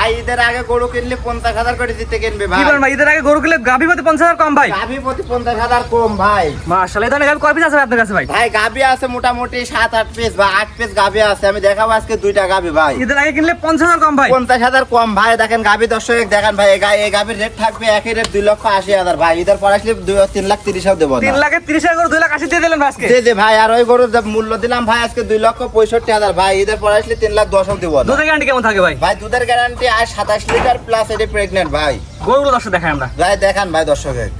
ভাই ঈদের আগে গরু কিনলে 50,000 করে দিতে কিনবে ভাই। কি বলেন ভাই, ঈদের আগে গরু কিনলে গাভী প্রতি 50,000 কম ভাই? গাভী প্রতি 50,000 কম ভাই। মাশাআল্লাহ, এই ধরনের গাভী কয় পিস আছে ভাই আপনার কাছে ভাই? ভাই গাভী আছে মোটামুটি 7-8 পিস বা 8 পিস গাভী আছে। আমি দেখাবো আজকে 2টা গাভী ভাই। ঈদের আগে কিনলে 50,000 কম ভাই? 50,000 কম ভাই। দেখেন গাভী দর্শক দেখেন ভাই, এই গাভীর রেট থাকবে একই রেট 2,80,000 ভাই। ঈদের পর আসলে 3,30,000 দেবো না। 3,30,000 করে 2,80,000 দিয়ে দিলেন ভাই আজকে? জি ভাই। আর ওই গরুর মূল্য দিলাম ভাই আজকে 2,65,000 ভাই। ঈদের পর আসলে 3,10,000 দেবো না। দুধের গ্যারান্টি কেমন থাকে ভাই? ভাই দুধের গ্যারান্টি আর 27 লিটার প্লাস এটি প্রেগন্যান্ট ভাই। গরুগুলো দর্শক দেখাই আমরা। ভাই দেখান ভাই দর্শকের।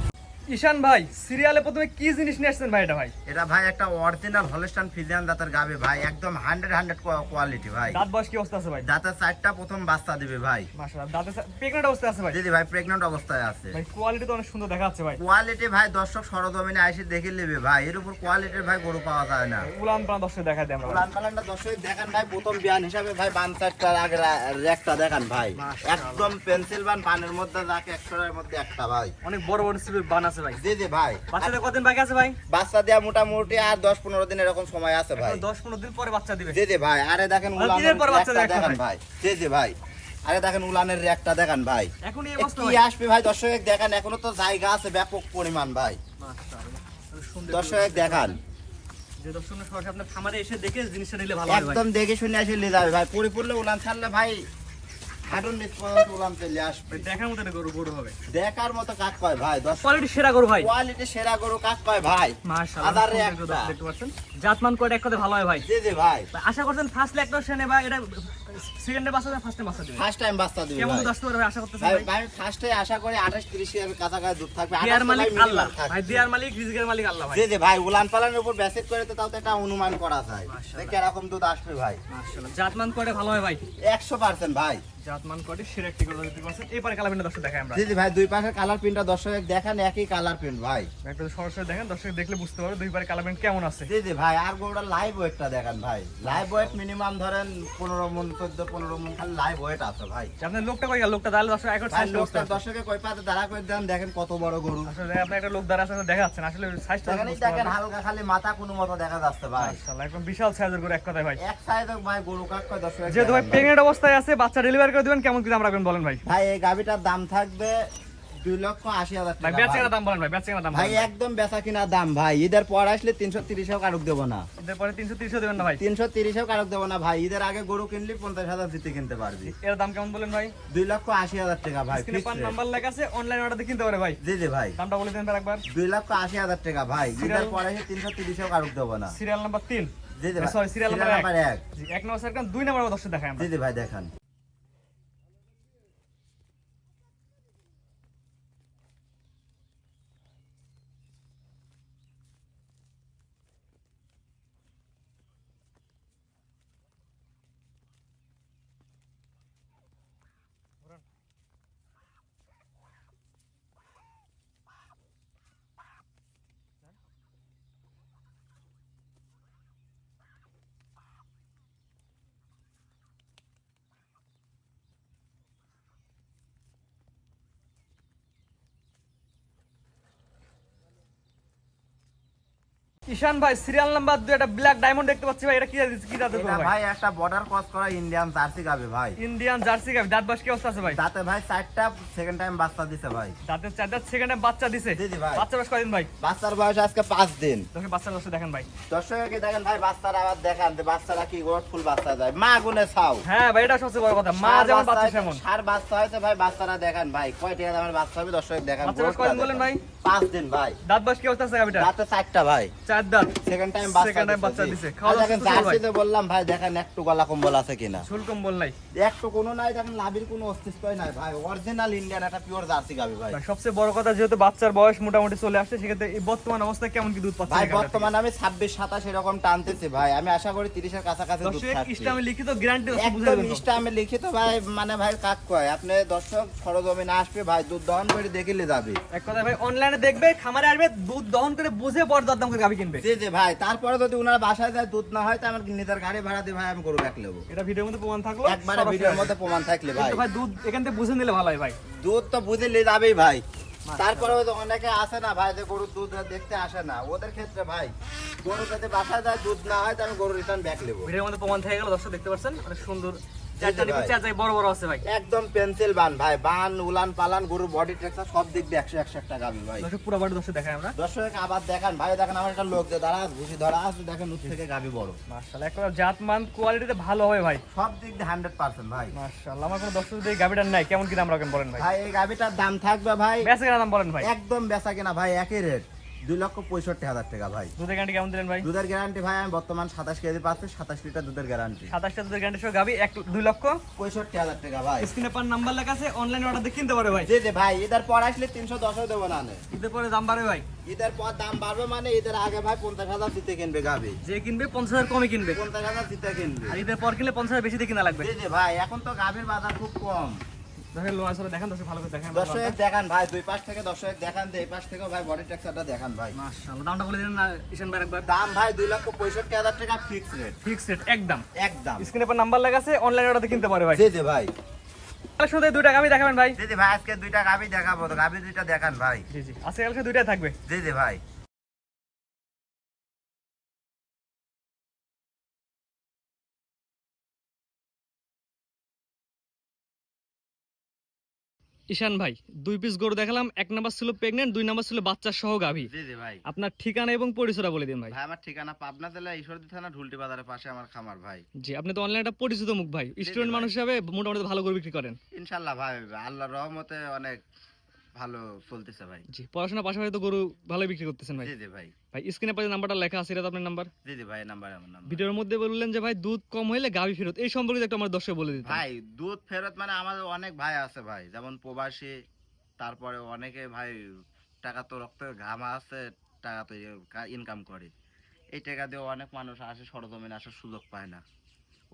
ঈশান ভাই, সিরিয়ালে প্রথমে কি জিনিস নিয়ে আসছেন ভাই? এটা ভাই এটা ভাই একটা অরিজিনাল হলস্টাইন ফ্রিজিয়ান জাতের গাভী ভাই, একদম 100 কোয়ালিটি ভাই। দাঁত বয়স কি অবস্থা আছে ভাই? দাঁতের 4টা প্রথম বাচ্চা দিবে ভাই। মাশাআল্লাহ, দাঁতে প্রেগন্যান্ট অবস্থা আছে ভাই? জি ভাই প্রেগন্যান্ট অবস্থায় আছে ভাই কোয়ালিটি তো অনেক সুন্দর দেখা যাচ্ছে ভাই। কোয়ালিটি ভাই দর্শক সরজমিনে এসে দেখে নেবে ভাই, এর উপর কোয়ালিটির ভাই গরু পাওয়া যায় না। উলান পালান দর্শক দেখাই দেন আমরা। উলান পালানটা দর্শক দেখেন ভাই, প্রথম বিয়ান হিসাবে ভাই বান চারটার আগে একটা দেখেন ভাই, একদম পেন্সিল বান, বানের মধ্যে যাকে 100 মধ্যে একটা ভাই। অনেক বড় বড় সিবির বান আছে ভাই। জি ভাই। বাচ্চাদের কতদিন বাকি আছে ভাই? বাচ্চা দেয়া মোটামুটি আর 10-15 দিন এরকম সময় আছে ভাই। 10-15 দিন পরে বাচ্চা দিবে। জি ভাই। আরে দেখেন দিনের পর বাচ্চা উলানের দেখেন দেখেন ভাই। জি ভাই। আরে দেখেন উলানের একটা দেখেন ভাই। এখন এই অবস্থা কি ভাই আসবে ভাই দর্শক দেখেন, এখনো তো জায়গা আছে ব্যাপক পরিমাণ ভাই। মাশাআল্লাহ, সুন্দর দর্শক দেখান। যে দর্শক সরাসরি আপনার খামারে এসে দেখে জিনিসটা নিলে ভালো হয় ভাই। একদম দেখে শুনে এসে নিয়ে যাবে ভাই। পরিপূর্ণ উলান ছাড়লে ভাই হাঁটুর নিচ পর্যন্ত উলান চলে আসবে। দেখার মতো একটা গরু গরু হবে, দেখার মতো কাক কয় ভাই। কোয়ালিটি সেরা গরু ভাই। কোয়ালিটি সেরা গরু কাক কয় ভাই। মাশাআল্লাহ, আদারে সুন্দর একটা। গরু দেখতে পাচ্ছেন। জাতমান কোয়ালিটি এক কথায় ভালো হয় ভাই। জি ভাই। আশা করছেন ফার্স্ট ল্যাকটেশনে বা এটা সেকেন্ডে বাচ্চা দেবে, ফার্স্টে বাচ্চা দিবে? ফার্স্ট টাইম বাচ্চা দিবে কেমন ভাই। দুধ আসতে পারবে আশা করতেছেন ভাই ভাই? ভাই ফার্স্টে আশা করি 28-30 এর কাছাকাছি দুধ থাকবে। দেয়ার 28 মালিক ভাই আল্লাহ minimum থাকবে। ভাই, দেয়ার মালিক রিজিকের মালিক আল্লাহ ভাই। জি ভাই। উলান পালানের উপর বেসিক করে তো তাও তো একটা অনুমান করা যায় মাশাআল্লাহ। যে এরকম দুধ আসবে ভাই। মাশাআল্লাহ, জাতমান কোয়ালিটি ভালো হয় ভাই। 100% ভাই। জাতমান কোয়ালিটি সেরা একটি গরু দেখতে পাচ্ছেন। এবারে কালারটা দর্শক দেখাই আমরা। জি ভাই। দুই পাশের কালার প্রিন্টটা দর্শক দেখেন, একই কালার প্রিন্ট ভাই। একটা সরাসরি দেখেন, দর্শক দেখলে বুঝতে পারবে দুই পারে কালার কেমন আছে। জি ভাই। আর গরুটা লাইভ ওয়েটটা দেখেন ভাই। লাইভ ওয়েট মিনিমাম ধরেন 15 মণ 14-15 মণ খালি লাইভ ওয়েট আছে ভাই। আপনার লোকটা কই গেল? লোকটা দাঁড়ালে দর্শক একবার ভাই সাইজ লোকটা দর্শকে কই পাতে দাঁড়া করে দেন, দেখেন কত বড় গরু। আসলে আপনি একটা লোক দাঁড়া আছে দেখা যাচ্ছে না, আসলে সাইজটা দেখেন এই দেখেন হালকা খালি মাথা কোনো মতো দেখা যাচ্ছে ভাই। মাশাআল্লাহ, একদম বিশাল সাইজের গরু এক কথায় ভাই। এক সাইডে ভাই গরু কাক কয় দর্শক। যেহেতু ভাই প্রেগন্যান্ট অবস্থায় আছে, বাচ্চা ডেলিভারি করে দিবেন, কেমন কি দাম রাখবেন বলেন ভাই? ভাই এই গাবিটার দাম থাকবে 2,80,000 ভাই টাকা বেচা ভাই। কেনা দাম বলেন ভাই, বেচা কেনা দাম ভাই বলেন। একদম বেচা কিনা দাম ভাই। ঈদের পর আসলে 330 কারক দেবো না। এর পরে 330 দেবেন না ভাই? 330 কারক দেবো না ভাই। ঈদের আগে গরু কিনলে 50,000 দিতে কিনতে পারবি। এর দাম কেমন বলেন ভাই? 2,80,000 টাকা ভাই। স্ক্রিনে পান নাম্বার লেখা আছে, অনলাইন অর্ডার দিয়ে কিনতে পারে ভাই। জি ভাই। দামটা বলে দেন একবার। 2,80,000 টাকা ভাই। ঈদের পরে 330 কারক দেবো না। Serial number 3। জি ভাই। Sorry, serial number 1। 1। জি, 1 নম্বর সেকশন 2 নম্বর দর্শক দেখাই আমরা। জি ভাই দেখান। ঈশান ভাই, সিরিয়াল নাম্বার 2 একটা ব্ল্যাক ডায়মন্ড দেখতে পাচ্ছি ভাই, এটা কি জাতের এটা গরু ভাই? ভাই একটা বর্ডার ক্রস করা ইন্ডিয়ান জার্সি গাবে ভাই। ইন্ডিয়ান জার্সি গাভী, দাঁত বয়স কি অবস্থা আছে ভাই? তাতে ভাই 4টা সেকেন্ড টাইম বাচ্চা দিছে ভাই। দাঁতের 4 দাঁত, সেকেন্ডে বাচ্চা দিছে। জি ভাই। বাচ্চা বয়স কয়দিন ভাই? বাচ্চার বয়স আজকে 5 দিন। দেখেন বাচ্চার বয়স দেখেন ভাই। দর্শককে দেখেন ভাই বাচ্চারা আবার দেখান যে বাচ্চারা কি গোট ফুল বাচ্চা যায়। মা গুনে ছাও। হ্যাঁ ভাই, এটা সবচেয়ে বড় কথা, মা যেমন বাচ্চা সেমন। সার বাচ্চা হয়েছে ভাই, বাচ্চারা দেখেন ভাই কয় টাকা দামের বাচ্চা হবে দর্শক দেখেন। বাচ্চা বয়স কয়দিন বলেন ভাই? 5 দিন ভাই। দাঁত বয়স কি অবস্থা আছে গাভীটা? রাতে 4টা ভাই। 4 দাঁত, সেকেন্ড টাইম বাচ্চা দিছে। খাওয়া দাওয়া দেখেন সুস্থ ভাই? জার্সিতে বললাম ভাই দেখেন একটু গলা কম্বল আছে কিনা। ঝুল কম্বল নাই, একটু কোনো নাই, দেখেন লাভির কোনো অস্তিত্বই নাই ভাই। অরিজিনাল ইন্ডিয়ান একটা পিওর জার্সি গাবি ভাই। ভাই সবচেয়ে বড় কথা, যেহেতু বাচ্চার বয়স মোটামুটি চলে আসছে, সেক্ষেত্রে এই বর্তমান অবস্থায় কেমন কি দুধ পাচ্ছে ভাই বর্তমানে আমি 26-27 এরকম টানতেছি ভাই। আমি আশা করি 30 এর কাছাকাছি দুধ দর্শক থাকবে। ইসলামে লিখিত গ্যারান্টি বুঝাই একদম দেবেন তো? ইস্টা আমি লিখিত ভাই, মানে ভাই কাক কয় আপনি দর্শক সরজমিনে আসবে ভাই, দুধ দহন করে দেখিলে যাবে। এক কথা ভাই, অনলাইনে দেখবে, খামারে আসবে, দুধ দহন করে বুঝে পর দরদাম করে গাভী কিনবে। জি ভাই। তারপরে যদি উনার বাসায় যায় দুধ না হয় তো আমার নিজের গাড়ি ভাড়া দিয়ে ভাই আমি গরু ব্যাক নেবো। এটা ভিডিওর মধ্যে প্রমাণ থাকলো, একবারে ভিডিওর মধ্যে প্রমাণ থাকলে ভাই। কিন্তু ভাই দুধ এখান থেকে বুঝে নিলে ভালো হয় ভাই। দুধ তো বুঝে নিয়ে যাবেই ভাই। তারপরে তো অনেকে আসে না ভাই যে গরুর দুধ দেখতে আসে না, ওদের ক্ষেত্রে ভাই গরু যদি বাসায় যায় দুধ না হয় তো আমি গরু রিটার্ন ব্যাক নেবো। ভিডিওর মধ্যে প্রমাণ থেকে গেল, দর্শক দেখতে পাচ্ছেন অনেক সুন্দর বড় বড় আছে ভাই। একদম পেন্সিল বান ভাই, বান উলান পালান গরু বডি টেক্সচার সব দিক দিয়ে 100 একটা গাবি ভাই। দর্শক পুরো বাড়ি দর্শক দেখাই আমরা। দর্শক আবার দেখান ভাই, দেখেন আমার একটা লোক যে দাঁড়া ঘুষি ধরা আছে, দেখেন উঠ থেকে গাবি বড়। মাশাআল্লাহ একবার জাতমান কোয়ালিটিতে ভালো হবে ভাই। সব দিক দিয়ে 100% ভাই। মাশাআল্লাহ আমার কোনো দর্শক যদি এই গাবিটার নাই কেমন কি দাম রাখেন বলেন ভাই? ভাই এই গাবিটার দাম থাকবে ভাই, বেচা কেনা দাম বলেন ভাই? একদম বেচা কিনা ভাই একই রেট, 2,65,000 টাকা ভাই। দুধের গ্যারান্টি কেমন দিলেন ভাই? দুধের গ্যারান্টি ভাই আমি বর্তমান 27 কেজি পাচ্ছি, 27 লিটার দুধের গ্যারান্টি। 27টা দুধের গ্যারান্টি সহ গাবি 2,65,000 টাকা ভাই। স্ক্রিনে পার নাম্বার লেখা আছে, অনলাইন অর্ডার দিয়ে কিনতে পারে ভাই। জি জি ভাই, ঈদের পর আসলে 310 দেবো না নে। ঈদের পরে দাম বাড়বে ভাই? ঈদের পর দাম বাড়বে মানে ঈদের আগে ভাই 50,000 দিতে কিনবে গাবি, যে কিনবে 50,000 কমে কিনবে, 50,000 দিতে কিনবে। আর ঈদের পর কিনলে 50,000 বেশি দিয়ে কিনা লাগবে। জি জি ভাই, এখন তো গাবির বাজার খুব কম। দেখেন লোয়া আসলে দেখেন দর্শক ভালো করে দেখেন। দর্শক দেখান ভাই, দুই পাশ থেকে দর্শক দেখান, এই পাশ থেকে ভাই বডি টেক্সচারটা দেখান ভাই। মাশাআল্লাহ দামটা বলে দিন না ঈশান ভাই একবার। দাম ভাই 2,65,000 টাকা ফিক্স রেট, ফিক্স রেট একদম। একদম। স্ক্রিনে পার নাম্বার লেখা আছে, অনলাইন অর্ডার দিয়ে কিনতে পারে ভাই। জি জি ভাই। শুধু দুইটা গাবি দেখাবেন ভাই? জি জি ভাই, আজকে দুইটা গাবি দেখাবো, তো গাবি দুইটা দেখান ভাই। জি জি আজকে কালকে দুইটাই থাকবে। জি জি ভাই। ঈশান ভাই 2 পিস গরু দেখালাম, 1 নাম্বার ছিল প্রেগন্যান্ট, 2 নাম্বার ছিল বাচ্চা সহ গাভী। জি জি ভাই। আপনার ঠিকানা এবং পরিচয়টা বলে দিন ভাই। ভাই আমার ঠিকানা পাবনা জেলা ঈশ্বরদী থানা ঢুলটি বাজারের পাশে আমার খামার ভাই। জি আপনি তো অনলাইনে একটা পরিচিত মুখ ভাই, স্টুডেন্ট ভাই। মানুষ হিসেবে মোটামুটি ভালো গরু বিক্রি করেন। ইনশাআল্লাহ ভাই, আল্লাহর রহমতে অনেক ভালো চলতেছে ভাই। জি পড়াশোনার পাশাপাশি তো গরু ভালো বিক্রি করতেছেন ভাই। জি জি ভাই। ভাই স্ক্রিনে পাশে নাম্বারটা লেখা আছে, এটা তো আপনার নাম্বার? জি জি ভাই, নাম্বার আমার নাম্বার। ভিডিওর মধ্যে বললেন যে ভাই দুধ কম হইলে গাভী ফেরত, এই সম্পর্কে একটু আমার দর্শক বলে দিতেন। ভাই দুধ ফেরত মানে আমাদের অনেক ভাই আছে ভাই, যেমন প্রবাসী, তারপরে অনেকে ভাই টাকা তো রক্তের ঘাম আছে, টাকা তো ইনকাম করে, এই টাকা দিয়ে অনেক মানুষ আসে সরজমিনে আসার সুযোগ পায় না।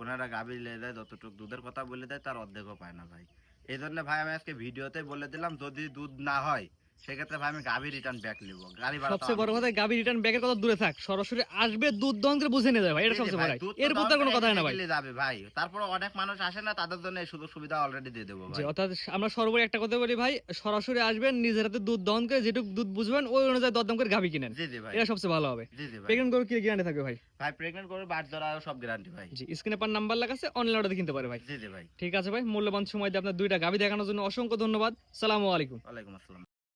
ওনারা গাভী নিয়ে যায়, যতটুকু দুধের কথা বলে দেয় তার অর্ধেকও পায় না ভাই। এই জন্য ভাই আমি আজকে ভিডিওতে বলে দিলাম, যদি দুধ না হয় সেক্ষেত্রে ভাই আমি গাভী রিটার্ন ব্যাক নিব। গাড়ি ভাড়া সবচেয়ে বড় কথা গাভী রিটার্ন ব্যাগের কথা দূরে থাক, সরাসরি আসবে দুধ দহন করে বুঝে নিয়ে যাবে ভাই, এটা সবচেয়ে বড়। এর প্রতি কোনো কথা না ভাই। যাবে ভাই, তারপর অনেক মানুষ আসে না, তাদের জন্য এই সুযোগ সুবিধা অলরেডি দিয়ে দেবো জি ভাই। অর্থাৎ আমরা সর্বোপরি একটা কথা বলি ভাই, সরাসরি আসবেন, নিজের হাতে দুধ দহন করে যেটুকু দুধ বুঝবেন ওই অনুযায়ী দরদাম করে গাভী কিনেন, জি জি ভাই। এটা সবচেয়ে ভালো হবে। জি জি ভাই। প্রেগন্যান্ট গরু কি গ্যারান্টি থাকবে ভাই? ভাই প্রেগন্যান্ট করে বাট ধরা সব গ্যারান্টি ভাই। জি স্ক্রিনে পার নাম্বার লেখা আছে, অনলাইন অর্ডার কিনতে পারে ভাই। জি জি ভাই। ঠিক আছে ভাই, মূল্যবান সময় দিয়ে আপনার দুইটা গাভী দেখানোর জন্য অসংখ্য ধন্যবাদ। সালামু আলাইকুম। ওয়ালাইকুম আসসালাম।